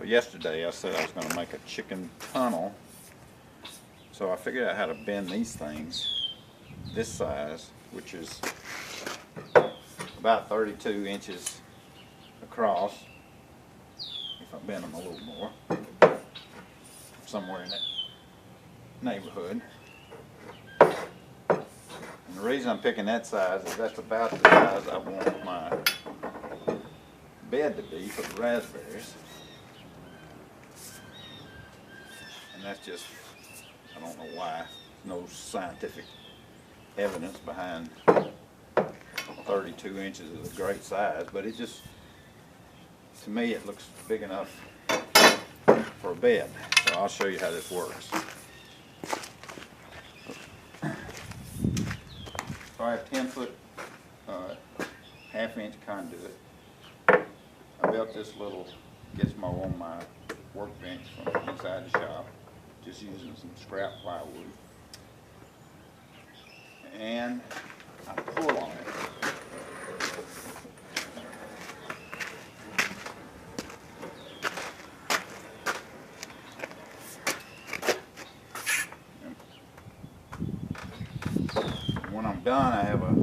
yesterday I said I was going to make a chicken tunnel. So I figured out how to bend these things this size, which is about 32 inches across. If I bend them a little more, somewhere in that neighborhood. And the reason I'm picking that size is that's about the size I want my bed to be for the raspberries. And that's just, I don't know why, no scientific evidence behind 32 inches is a great size, but it just, to me it looks big enough for a bed. So I'll show you how this works. So I have 10-foot half-inch conduit. I built this little gizmo on my workbench from inside the shop, just using some scrap plywood. And I pull on it. When I'm done, I have a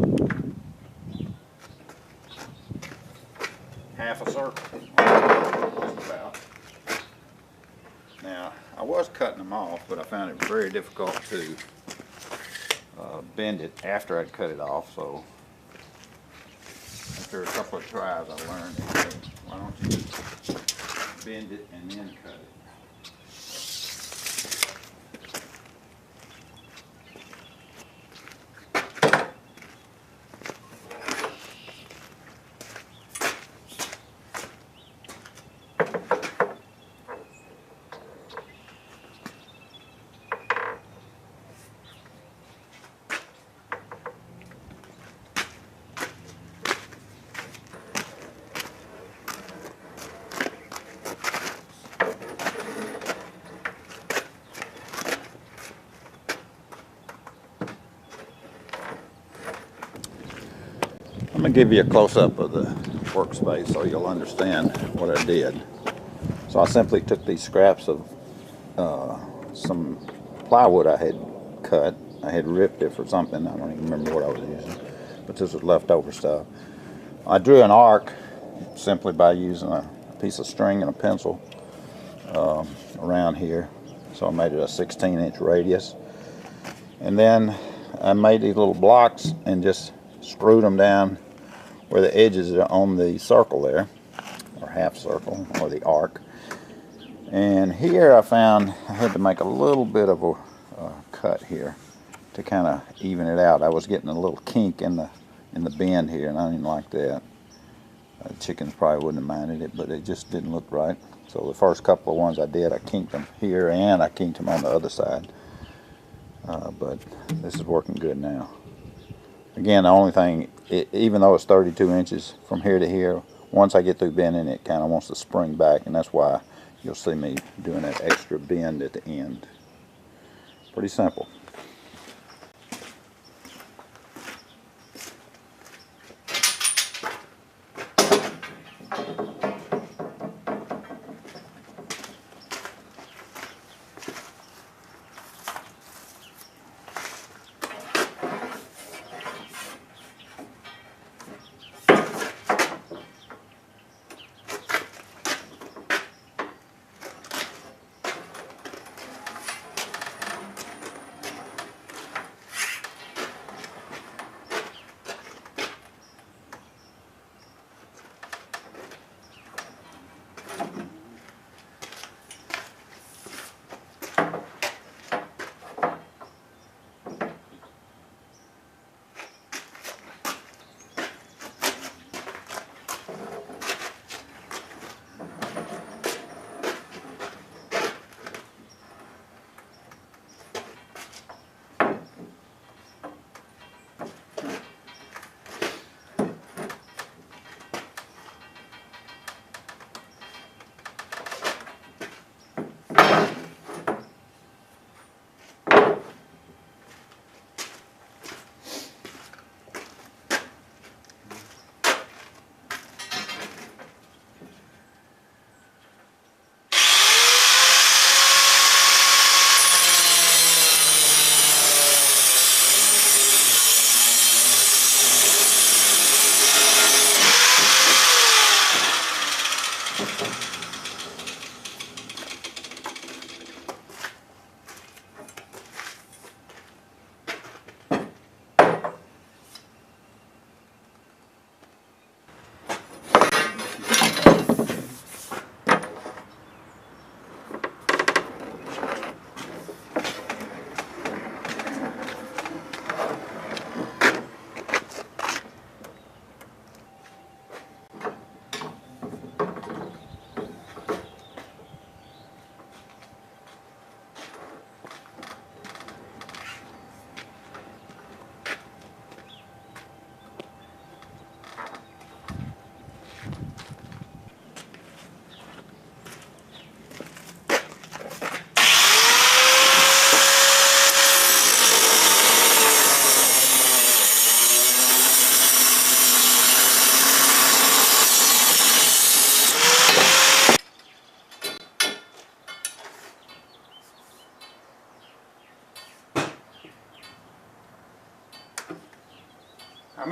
half a circle, just about. Now, I was cutting them off, but I found it very difficult to bend it after I'd cut it off, so after a couple of tries I learned, why don't you just bend it and then cut it. I'm going to give you a close-up of the workspace so you'll understand what I did. So I simply took these scraps of some plywood I had cut. I had ripped it for something. I don't even remember what I was using, but this was leftover stuff. I drew an arc simply by using a piece of string and a pencil around here. So I made it a 16-inch radius. And then I made these little blocks and just screwed them down where the edges are on the circle there, or half circle, or the arc. And here I found I had to make a little bit of a cut here to kind of even it out. I was getting a little kink in the bend here, and I didn't like that. Chickens probably wouldn't have minded it, but it just didn't look right. So the first couple of ones I did, I kinked them here and I kinked them on the other side. But this is working good now. Again, the only thing, even though it's 32 inches from here to here, once I get through bending, it kind of wants to spring back, and that's why you'll see me doing that extra bend at the end. Pretty simple.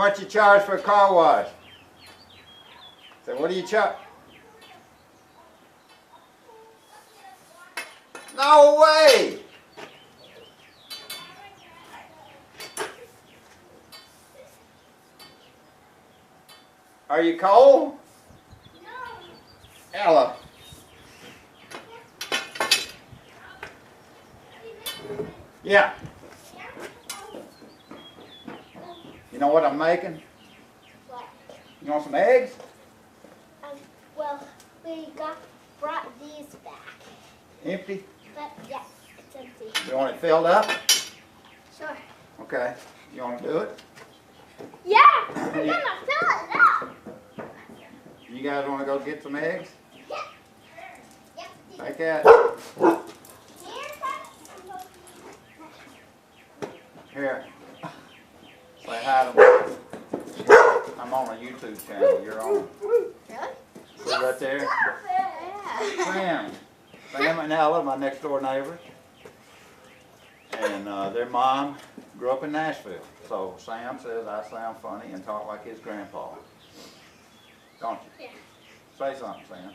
much you charge for a car wash? So what do you charge? No way! Are you cold? No. Ella. Yeah. You know what I'm making? What? You want some eggs? Well, we brought these back. Empty? But yes, it's empty. You want it filled up? Sure. Okay. You want to do it? Yeah, we're gonna fill it up. You guys want to go get some eggs? Yeah. Yep. Take that. Here. Say hi to me. I'm on a YouTube channel. You're on. Really? See right there? Yeah. Sam. Sam and Ella, my next door neighbors. And their mom grew up in Nashville. So Sam says I sound funny and talk like his grandpa. Don't you? Yeah. Say something, Sam.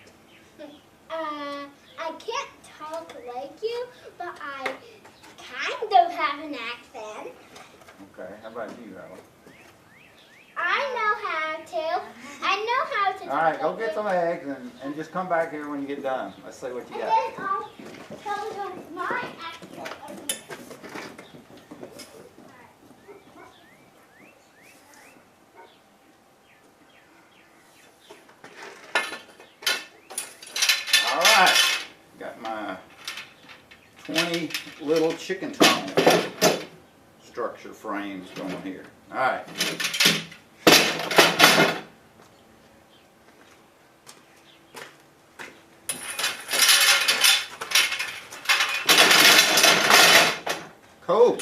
I can't talk like you, but I kind of have an accent. Okay. How about you, Ella? I know how to. I know how to. All right, go talk get like some eggs and just come back here when you get done. Let's see what you you. And got. then I'll tell them my accent. All right, got my 20 little chicken tongue structure frames going here. All right. Cool.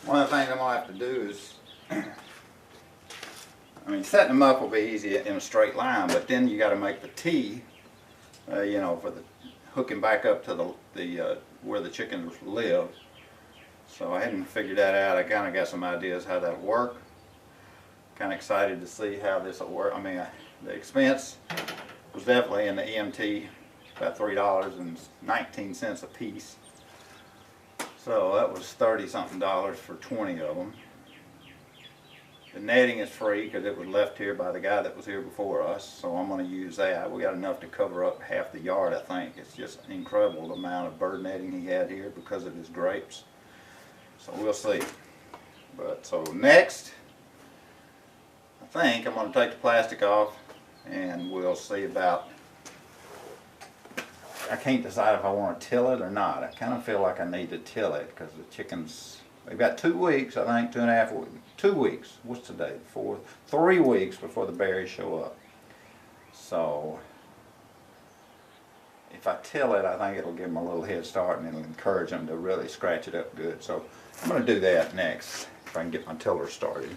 One of the things I'm gonna have to do is, I mean, setting them up will be easy in a straight line, but then you got to make the T, you know, for the hooking back up to the where the chickens live. So I hadn't figured that out. I kind of got some ideas how that work. Kind of excited to see how this will work. I mean, the expense was definitely in the EMT, about $3.19 a piece. So that was 30-something for 20 of them. The netting is free because it was left here by the guy that was here before us, so I'm going to use that. We got enough to cover up half the yard, I think. It's just incredible the amount of bird netting he had here because of his grapes. So we'll see. But so next, I think I'm going to take the plastic off and we'll see about, I can't decide if I want to till it or not. I kind of feel like I need to till it because the chickens, they've got 2 weeks, I think, 2.5 weeks. 2 weeks. What's today? 4, 3 weeks before the berries show up. So if I till it, I think it'll give them a little head start and it'll encourage them to really scratch it up good. So I'm going to do that next if I can get my tiller started.